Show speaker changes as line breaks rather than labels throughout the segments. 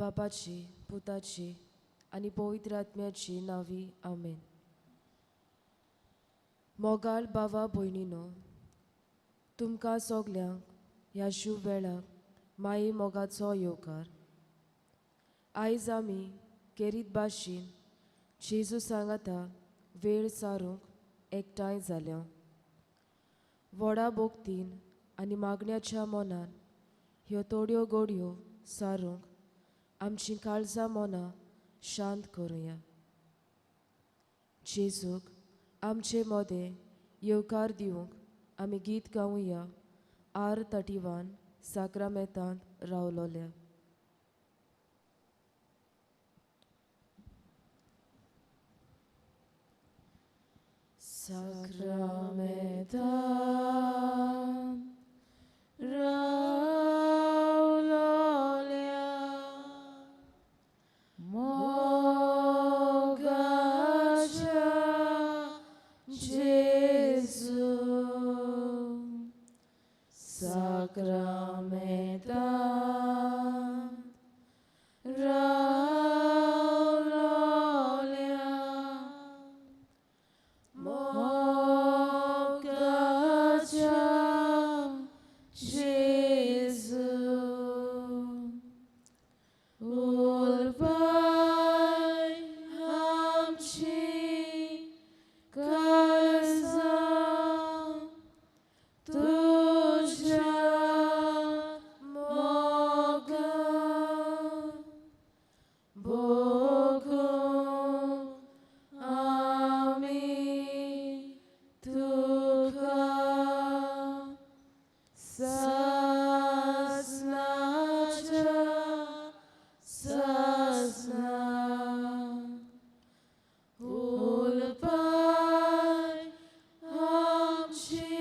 बापाची, पुताची आनी पवित्र आत्म्याची नावी आमेन. मोगाल भावा भयणीनो, तुमकां सगल्यांक ह्या शुभ वेळाक माई मोगाचो येवकार. आयज आमी केरीत भाशेन जेजू सांगाता वेळ सारूंक एकठांय जाल्या. व्हडा भोगतीन आनी मागण्याच्या मनान ह्यो थोड्यो घडयो सारूंक आमची काळजां मनां शांत करुया. जेजूक आमचे मोदें येवकार दिवंक आमी गीत गावुया. Are 31 साक्रामेंतांत रावलोल्या. Sacramentan raulolia mogacha Jesu. Sacramentan raulolia mogacha Jesu. Ulpai amchi karzam tuja moga Bogu ami tuka sasnaja sasna. Ulpai amchi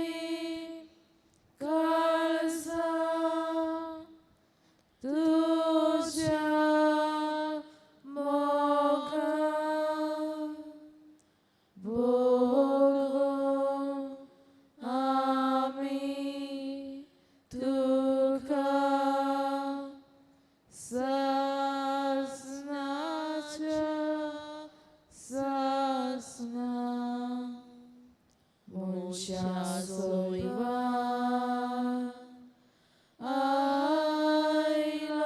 karzam tuja moga Bogu ami tuka sasnaja sasna. Mucha soiva ailolia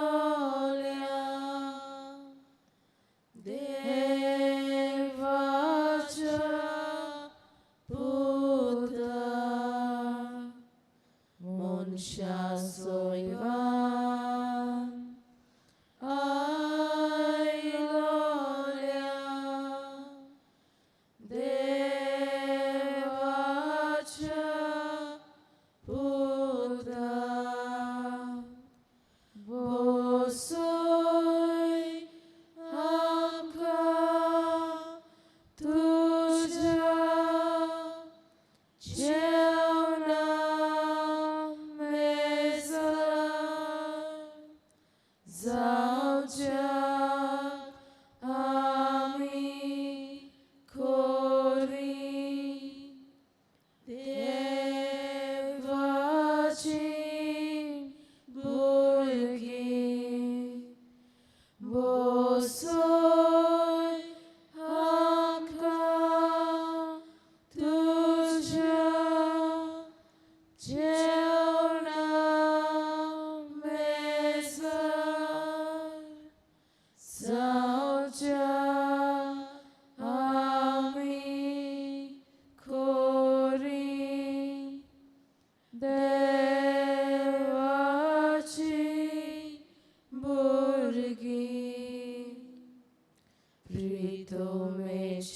devacha puta. Mucha soiva ailolia devacha puta. Bosoi amka tuja jeuna mesa zaujak ami kori devachin burgi. Bosoi amka tuja jeuna mesa zaujak ami kori devachin burgi. Pritomecer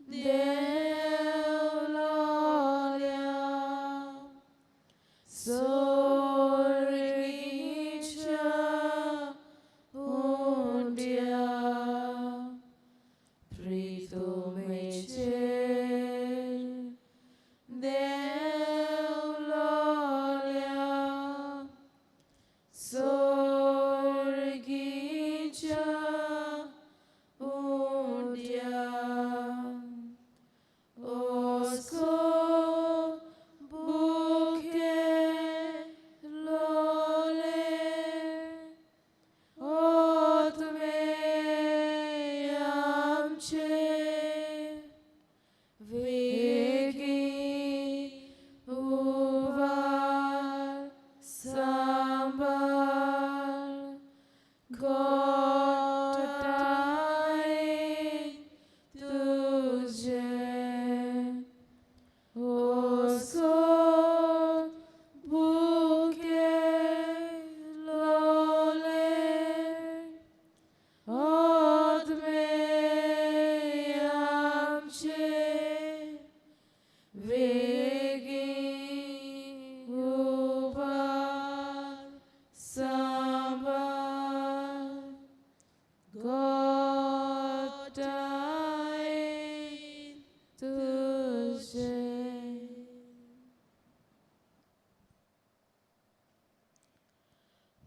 Deololia Sorgicia undia. Pritomecer Deololia Sorgicia undia. Osco buke lole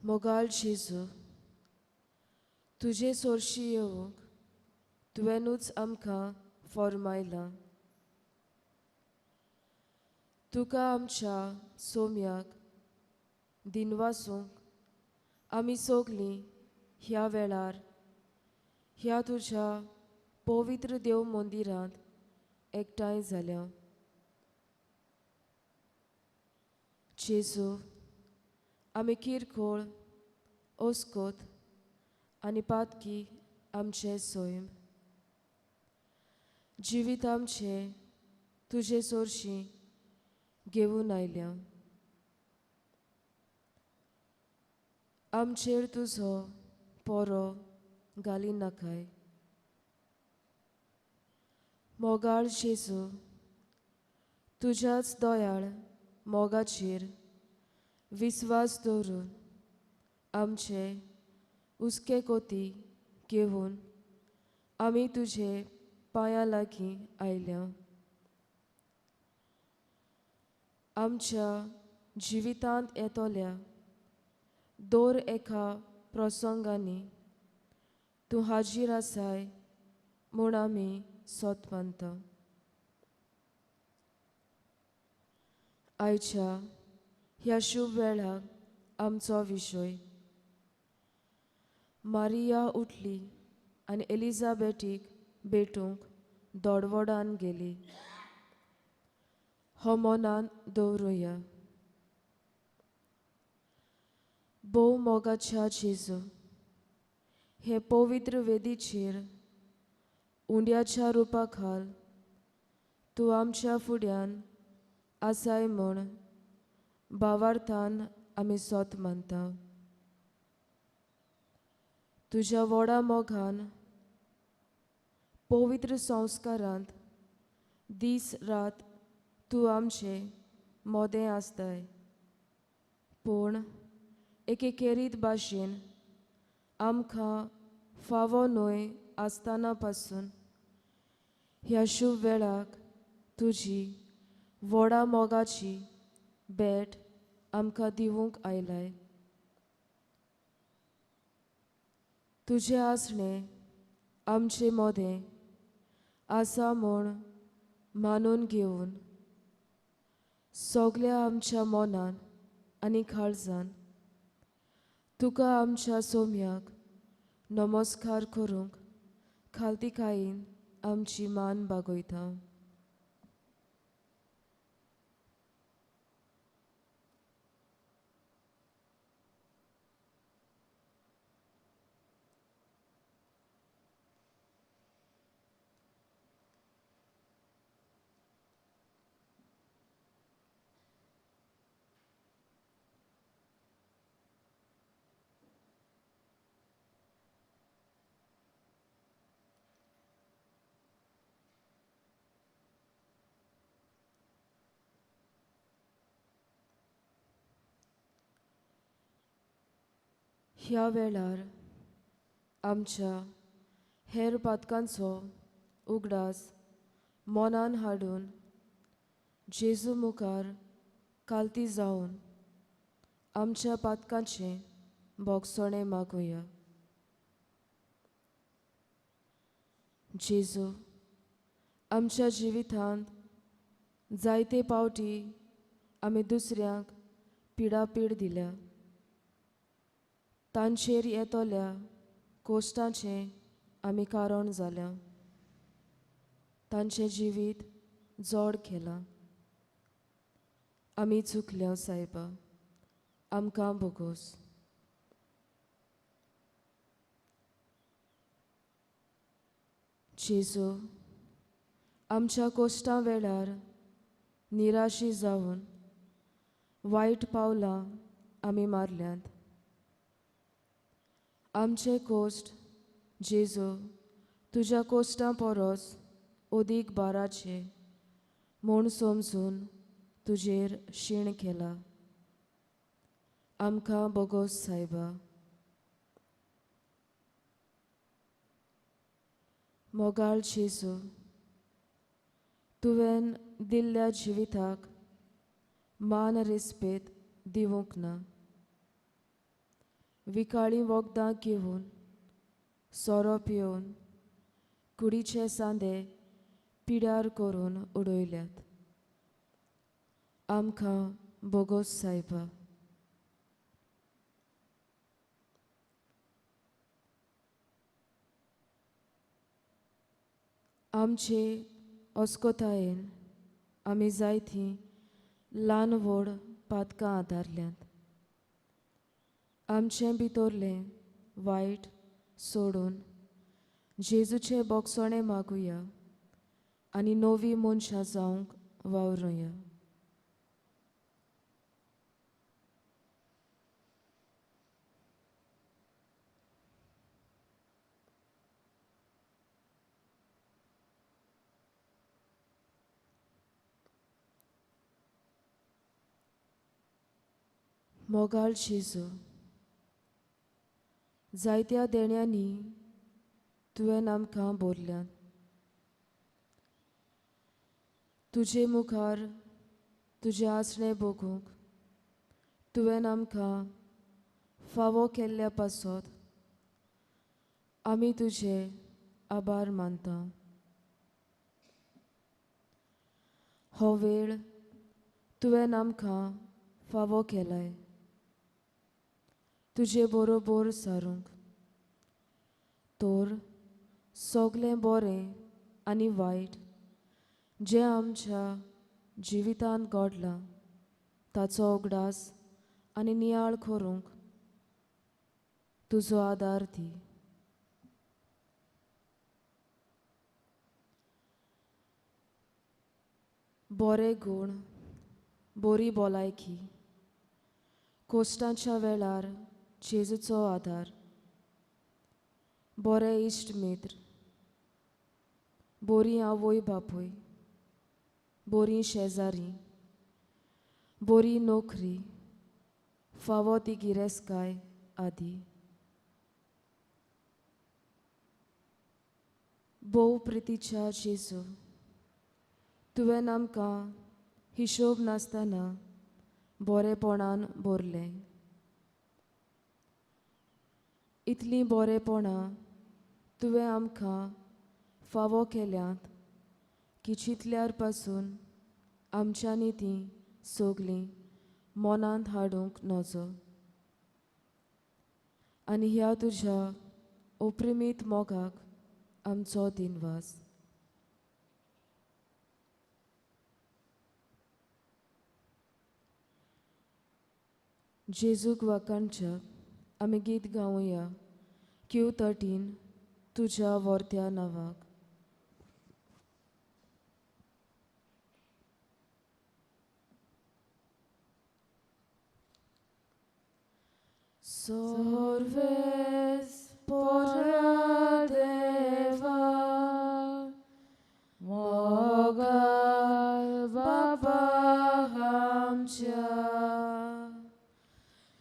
मोगाळ जेजू, तुजे सोर्शी येवंक तुवेंनूच आमकां फॉर्मायलां. तुका आमच्या सोम्याक दिनवासूंक आमी सोगलीं ह्या वेळार ह्या तुज्या पवित्र देव मंदिरांत एकठांय जाल्या. जेजू, आमी किरकोळ, ओस्कोत आनी पातकी आमचे सोयम जिवीत आमचे तुजे सोर्शी घेवन आयल्या. आमचेर तुजो पोरो घाली नाकाय. मोगाळ जेजू, तुज्याच दोयाळ मोगाचेर विस्वास दवरून आमचे उस्के कोती घेवन आमी तुजे पांयां लागीं आयल्या. आमच्या जिवितांत येतोल्या दर एका प्रसंगांनी तूं हाजीर आसाय म्हूण आमी सोत मानता. आयच्या ह्या शुभ वेळाक आमचो विशय मारिया उठली आनी एलिझाबेटीक भेटूंक दोडवोडान गेली. हो मनान दवरुया. भोव मोगाच्या जेजू, हे पवित्र वेदीचेर उंड्याच्या रुपा खाल तूं आमच्या फुड्यान आसाय म्हूण भावार्थान आमी सोत मानता. तुज्या व्हडा मोगान पवित्र संस्कारांत दीस रात तूं आमचे मोदें आसताय. पूण एके केरीत भाशेन आमकां फावो न्हय आसतना पासून ह्या शुभ वेळाक तुजी व्हडा मोगाची भेट आमकां दिवूंक आयलाय. तुजें आसणें आमचें मोदें आसा म्हूण मानून घेवन सोगल्या आमच्या मोनान आनी काळजान तुका आमच्या सोम्याक नमस्कार करूंक खालतिकायेन आमची मान बागयता. ह्या वेळार आमच्या हेर पातकांचो उगडास मोनान हाडून जेजू मुखार कालती जावन आमच्या पातकांचें बोगसणें मागुया. जेजू, आमच्या जिवितांत जायते पावटी आमी दुसऱ्यांक पिडापीड दिल्या. तांचेर येतोल्या कोश्टांचें आमी कारण जाल्या. तांचें जिवीत जोड केलां. आमी चुकल्या सायबा, आमकां बोगोस. जेजू, आमच्या कोश्टां वेळार निराशी जावन वायट पावलां आमी मारल्यांत. आमचे कोश्ट जेजू तुज्या कोश्टां परोस ओदीक बाराचे म्हूण समजून तुजेर शीण केला. आमकां बोगोस सायबा. मोगाळ जेजू, तुवें दिल्ल्या जिविताक मान रेस्पेद दिवंक ना. विकाळी वखदां घेवन सोरो पिवन कुडीचे सांदे पिड्यार करून उडयल्यात. आमकां बोगोस सायबा. आमचे अस्कोतायेन आमी जायतीं ल्हान व्हड पातकां आदारल्यांत. आमचे भितरलें वायट सोडून जेजूचे बोगसोणें मागुया आनी नवीं मनशां जावंक वावरुया. मोगाळ जेजू, जायत्या देण्यांनी तुवें आमकां भरल्यात. तुजे मुखार तुजें आसणें बगूंक तुवें आमकां फावो केल्ल्या पासत आमी तुजे आभार मानता. हो वेळ तुवें आमकां फावो केलाय तुजे बरोबर सारूंक. तर सगलें बरें आनी वायट जें आमच्या जिवितांत घडलां ताचो उगडास आनी नियाळ करूंक तुजो आदार दी. बरे गूण, बरी भलायकी, कोश्टांच्या वेळार जेजूचो आदार, बरे इश्ट मित्र, बरी आवय बापूय, बरी शेजारी, बरी नोकरी, फावो ती गिरेस्तकाय आदी. भोव प्रितीच्या जेजू, तुवें आमकां हिशोब नासतना बरेपणान भरलें. इतलीं बरेपणां तुवें आमकां फावो केल्यांत की चिंतल्यार पासून आमच्यांनी तीं सगलीं मनांत हाडूंक नजो. आनी ह्या तुज्या अप्रिमीत मोगाक आमचो दिनवास. जेजूक वाकाणच्याक आमी गीत गावुया Q13 तुज्या वर्त्या नावाक. Sorves pora deva mogal baba amcia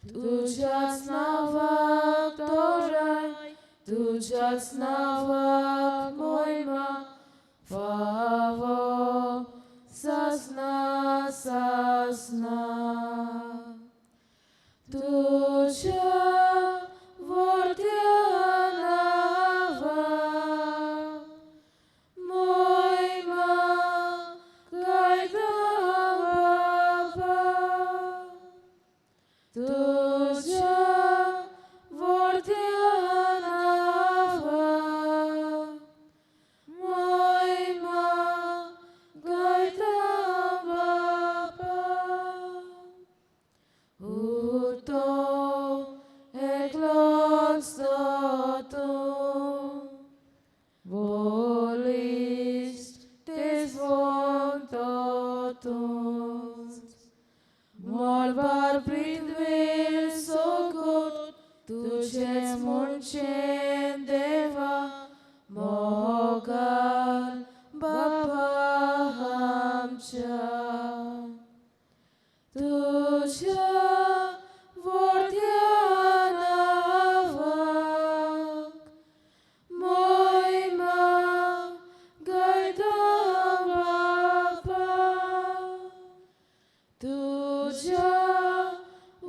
तुझ्याच नावाक Toray तुझ्याच नावाक मोहिमा फावो सासना सासना. तुझ्या वर्त्या नावाक मोहिमा गायता बाबा. तुझ्या वर्त्या नावाक मोहिमा गायता बाबा. तो एकलोच तूं बोलीस तेच वंतो तूं मोळबार पृथ्वीर सोगोत तुझेच म्हणचें देवा मोगाल बाबा आमच्या. तुझ्या वर्त्या नावाक मोहिमा गायता बाबा. तुझ्या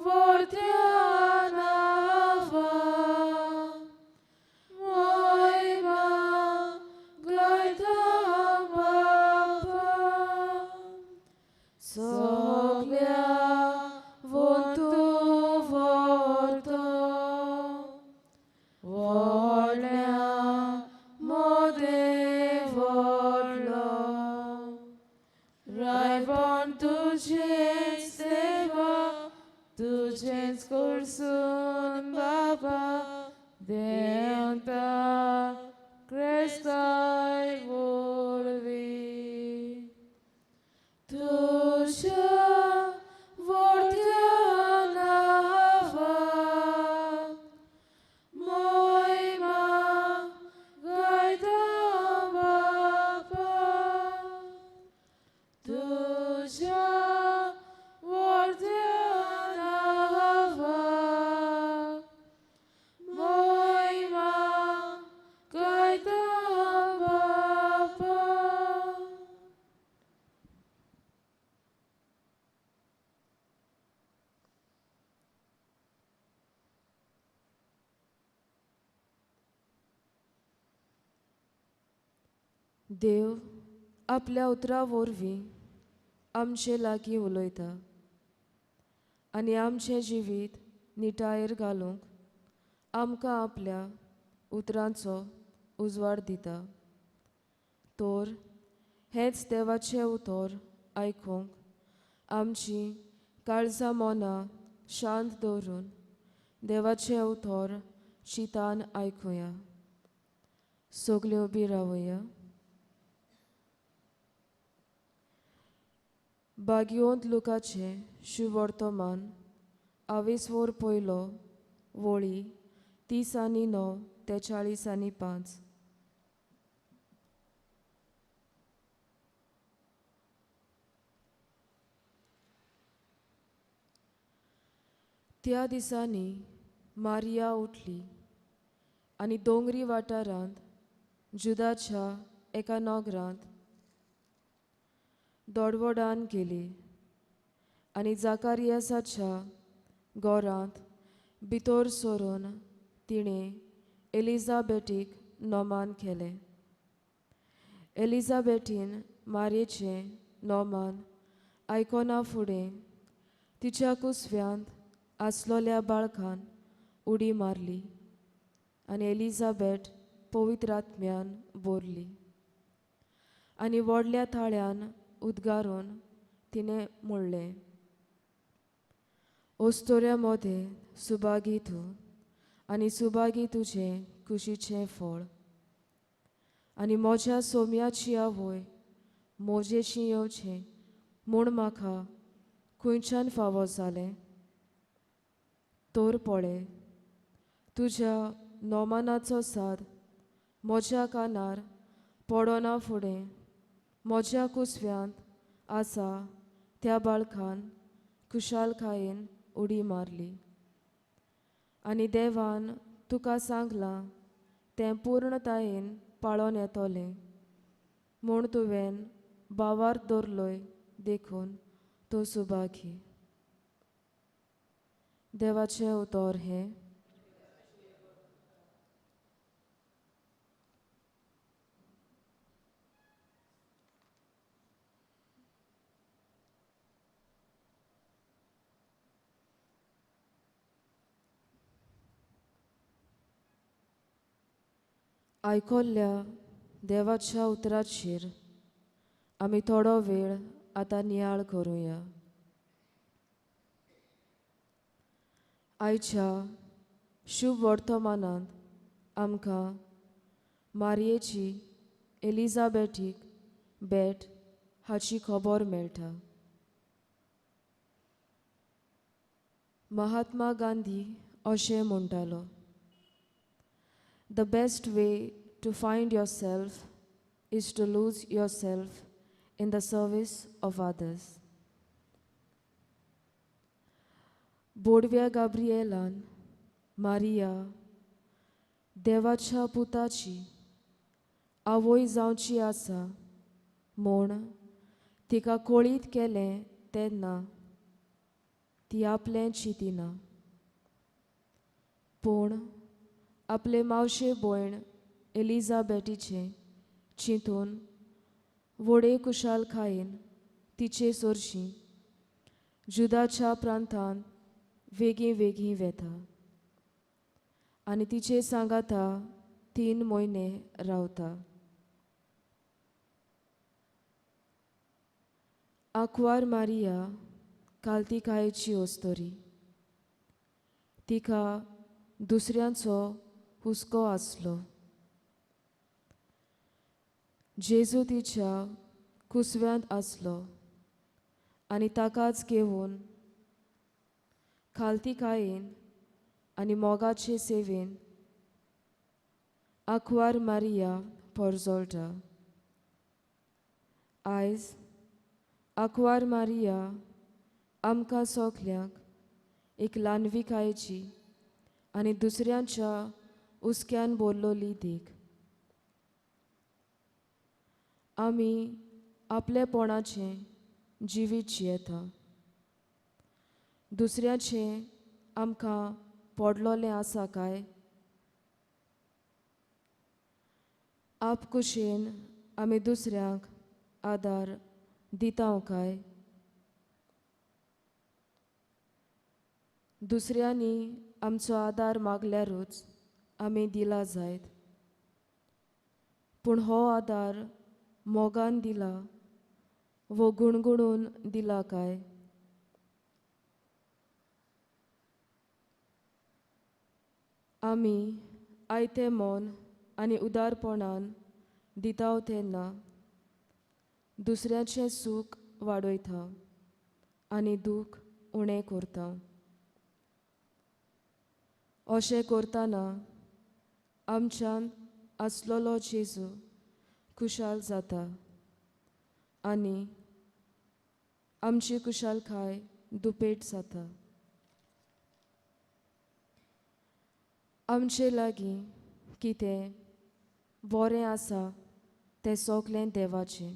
वर्त्या नावाक सगळ्या वंतू व्हरतो व्हडल्या मोदे व्हडलो रायबण तुजेंच देवा तुजेंच करसून बाबा देंवता क्रिस्ताय वरवीं तुझ्या व्हडल्या नांवाक महिमा गायता बापा तुझ्या व्हडल्या नांवाक महिमा गायता बापा. देव आपल्या उतरा वरवीं आमचे लागीं उलयता आनी आमचें जिवीत निटायेर घालूंक आमकां आपल्या उतरांचो उजवाड दिता. तर हेंच देवाचें उतर आयकूंक आमची काळजां मनां शांत दवरून देवाचें उतर चितान आयकुया. सगळीं उबी रावया. बाय इरेने लुकाचें शुवर्तमान 22 पयलो वळी 30:9 ते 40:5. त्या दिसांनी मारिया उठली आनी दोंगरी वाठारांत जुदाच्या एका नोग्रांत दोddvoddan गेली आनी जाकारियासाच्या घरांत भितर सरून तिणें एलिझाबेटीक नोमान केलें. एलिझाबेटीन मारयेचें नोमान आयकोना फुडें तिच्या कुसव्यांत आसलोल्या बाळकान उडी मारली आनी एलिझाबेट पवित्र आत्म्यान भरली आनी व्हडल्या थाळ्यान उद्गारून तिणें म्हणलें, ओस्तोऱ्या मोदे सुभागी तूं आनी सुभागी तुजें कुशीचें फळ आनी म्हज्या सोम्याची आवय मोजेशी येवचें म्हूण म्हाका खंयच्यान फावो जालें. तर पळय तुज्या नोमानाचो साद म्हज्या कानार पडोना फुडें म्हज्या कुसव्यांत आसा त्या बाळकान कुशालकायेन उडी मारली आनी देवान तुका सांगलां तें पूर्णतायेन पाळोन येतोलें म्हूण तुवें भावार्थ दवरलोय देखून तूं सुभागी. देवाचें उतर हें. आयकोल्ल्या देवाच्या उतराचेर आमी थोडो वेळ आतां नियाळ करुया. आयच्या शुभ वर्तमानांत आमकां मारयेची एलिझाबेटीक भेट हाची खबर मेळटा. महात्मा गांधी अशें म्हणटालो, The best way to find yourself is to lose yourself in the service of others. बोडव्या गाब्रिएलान Maria देवाच्या पुताची आवय जावची आसा म्हूण तिका कळीत केलें तेन्ना ती आपलें चिंतिना, पूण आपले मावशे भयण एलिझाबेटीचें चिंतून व्हडे कुशालकायेन तिचे सोरशीं जुदाच्या प्रांतांत वेगीं वेगीं वेता आनी तिचे सांगाता 3 म्हयने रावता. आंकवार मारिया काल्तिकायेची ओस्तोरी. तिका दुसऱ्यांचो हुस्को आसलो. जेजू तिच्या कुसव्यांत आसलो आनी ताकाच घेवन काल्तिकायेन आनी मोगाचे सेवेन आंकवार मारिया पोरजोळटा. आयज आंकवार मारिया आमकां सगल्यांक एक ल्हानविकायेची आनी दुसऱ्यांच्या हुस्क्यान भरलोली देख. आमी आपलेपणाचें जिवीत जियेता. दुसऱ्याचें आमकां पडलोलें आसा काय? आपकुशेन आमी दुसऱ्यांक आदार दिता काय? दुसऱ्यांनी आमचो आदार मागल्यारूच आमी दिला जायत. पूण हो आदार मोगान दिला वो गुणगुणून दिला काय? आमी आयतें मोन आनी उदारपणान दिता तेन्ना दुसऱ्याचें सूख वाडयता आनी दूख उणें करता. अशें करतना आमच्यान आसलोलो जेजू खुशाल जाता आनी आमची खुशालकाय दुपेट जाता. आमचे लागीं कितें बरें आसा तें सगलें देवाचें.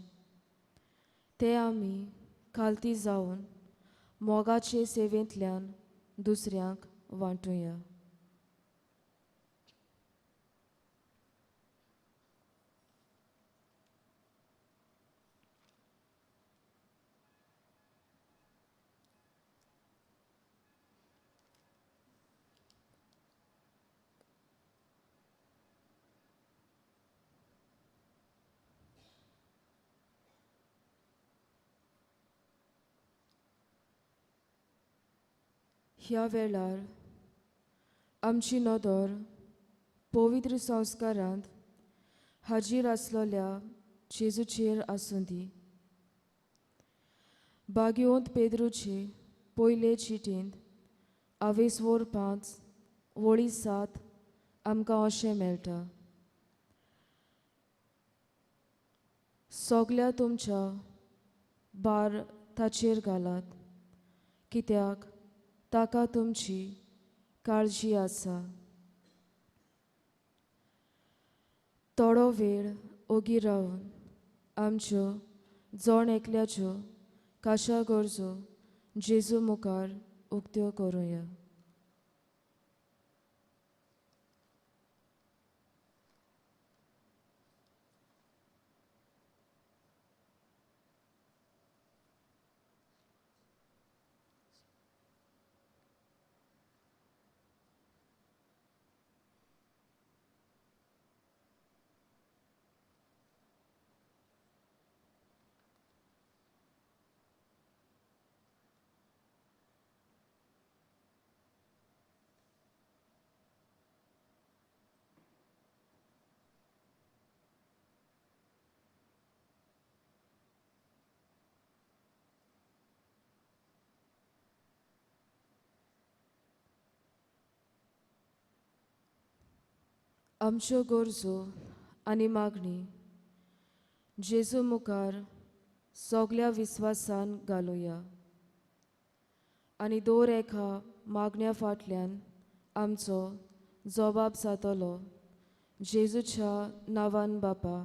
तें आमी खालती जावन मोगाचे सेवेंतल्यान दुसऱ्यांक वांटुया. ह्या वेळार आमची नदर पवित्र संस्कारांत हाजीर आसलोल्या जेजूचेर आसूं दी. बागयोंत पेद्रूचे पयले चिटींत 5 वळी 7 आमकां अशें मेळटा. सगल्या तुमच्या भार ताचेर घालात कित्याक ताका तुमची काळजी आसा. थोडो वेळ ओगी रावन आमच्यो जण एकल्याच्यो खाशा गरजो जेजू मुखार उक्त्यो करुया. आमच्यो गरजो आनी मागणी जेजू मुखार सगल्या विस्वासान घालुया आनी दर एका मागण्या फाटल्यान आमचो जबाब जातलो. जेजूच्या नांवान बापा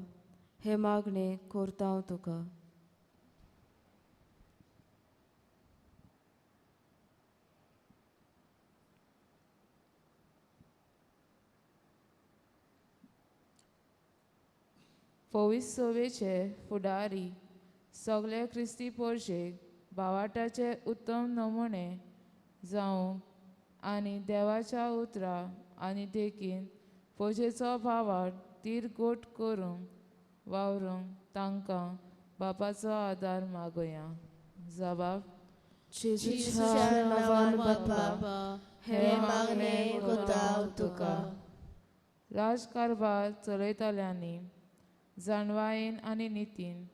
हे मागणें करता हांव तुका.
पवित्र सवेचे फुडारी सगळे क्रिस्ती पोरशेक भावाटाचे उत्तम नमुने जावं आनी देवाच्या उतरां आनी देखीन पोजेचो भावाट तिरगोट करूंक वावरूंक तांकां बापाचो आदार मागुया. जबाब:
जेजूच्या नांवान बापा, हे मागणें कोतां तुका.
राजकारभार चलयतल्यांनी जाणवायेन आनी नितीन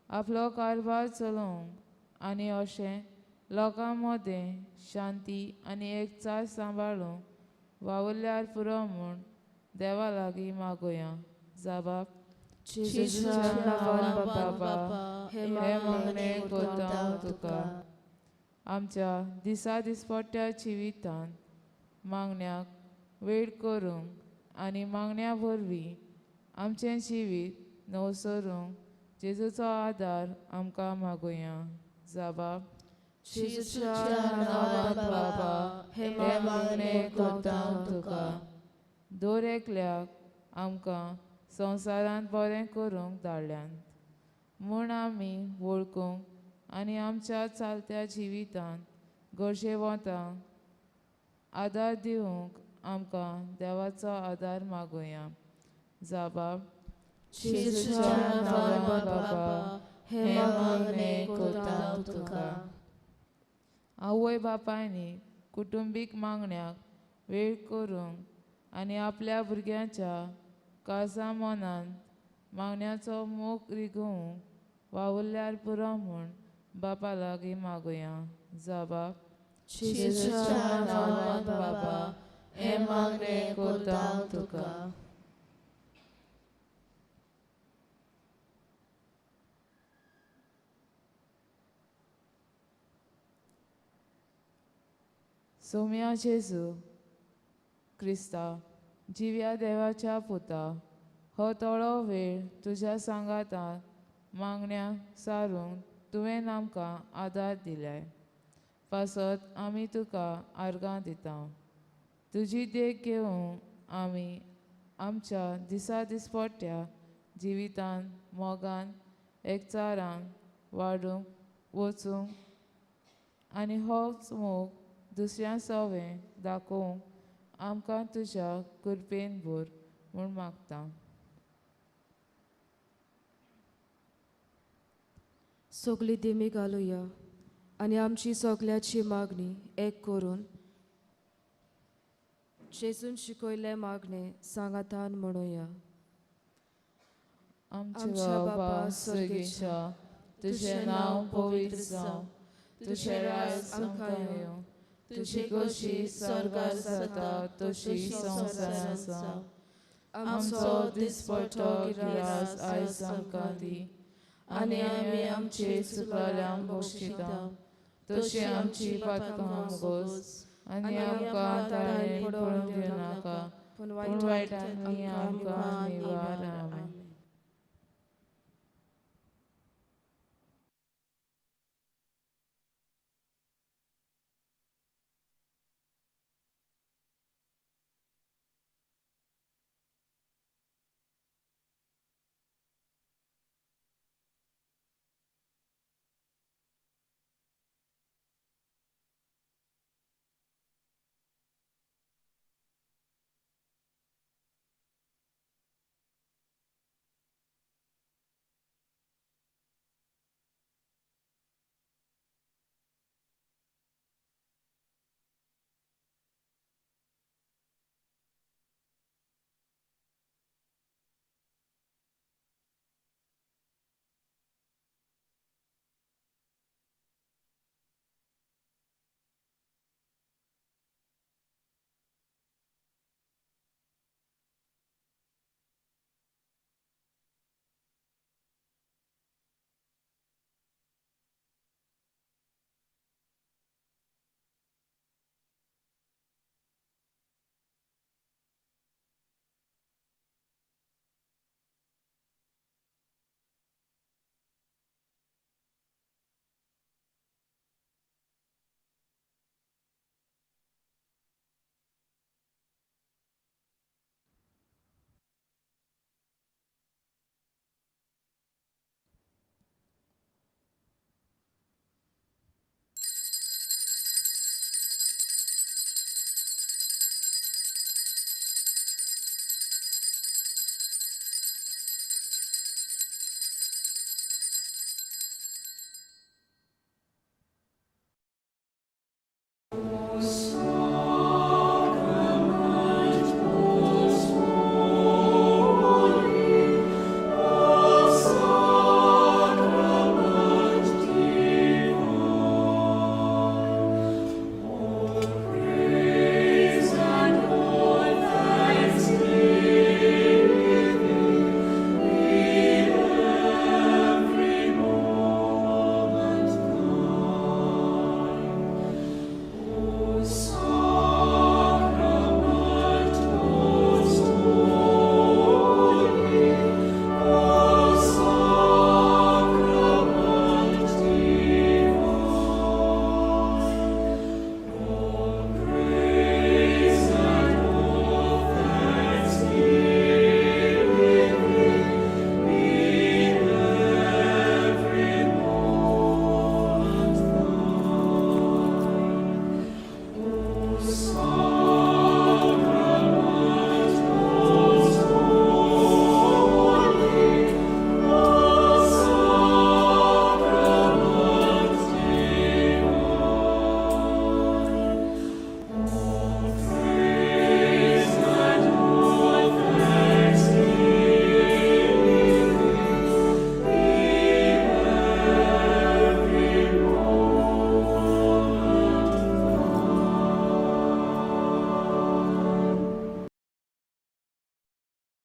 आपलो कारभार चलोवंक आनी अशें लोकां मदें शांती आनी एकचार सांबाळूंक वावुरल्यार पुरो म्हूण देवा लागीं मागुया. जबाब:
जेजूच्या नांवान बापा, हे
मागणें कोतां तुका. आमच्या दिसा दिसपट्ट्या जिवितांत मागण्याक वेळ करूंक आनी मागण्या वरवीं आमचें जिवीत नवसरूंक जेजूचो आदार आमकां मागुया. जबाब:
जेजूच्या नांवान बापा, हे मागणें कोतां तुका.
दर एकल्याक आमकां संवसारांत बरें करूंक धाडल्यान म्हूण आमी वळखूंक आनी आमच्या चलत्या जिवितांत गरजेवंतांक आदार दिवंक आमकां देवाचो आदार मागुया. जबाब:
जेजूच्या नांवान बापा, हे मागणें कोतां तुका.
आवय बापायनी कुटुंबीक मागण्याक वेळ करूंक आनी आपल्या भुरग्यांच्या काळजा मनांत मागण्याचो मोग रिगोवंक वावुरल्यार पुरो म्हूण बापा लागीं मागुया. जबाब:
जेजूच्या नांवान बापा,
हे मागणें कोतां तुका. सौम्या जेजू क्रिस्ता, जिव्या देवाच्या पुता, हो थोडो वेळ तुज्या सांगातांत मागण्या सारूंक तुवें आमकां आदार दिल्याय. पासत आमी तुका आर्गां दिता. तुजी देख घेवंक आमी आमच्या दिसा दिसपट्ट्या जिवितांत मोगान एकचारान वाडूंक वचूंक आनी होच मोग दुसऱ्यां सवें दाखोवंक आमकां तुज्या कृपेन भर म्हूण मागता.
सगळी दिमी घालुया आनी आमची सगल्याची मागणी एक करून जेजून शिकयले मागणे सांगातान म्हणुया.
आमच्या बापा स्वर्गीच्या, तुजें नांव पवित्र जावं, तुजें राज आमकां येवं, तुजी कशी स्वर्गार जाता तशी संवसारांत जावं. आमचो दिसपट्टो गिरास आयज आमकां दी आनी आमी आमचे चुकलेल्यांक बक्षिता तशी आमची पातकां मागोस आनी आमकां ताळेन पडूंक दिवं नाका पूण वायटांतल्यान आमकां निवार. आमेन.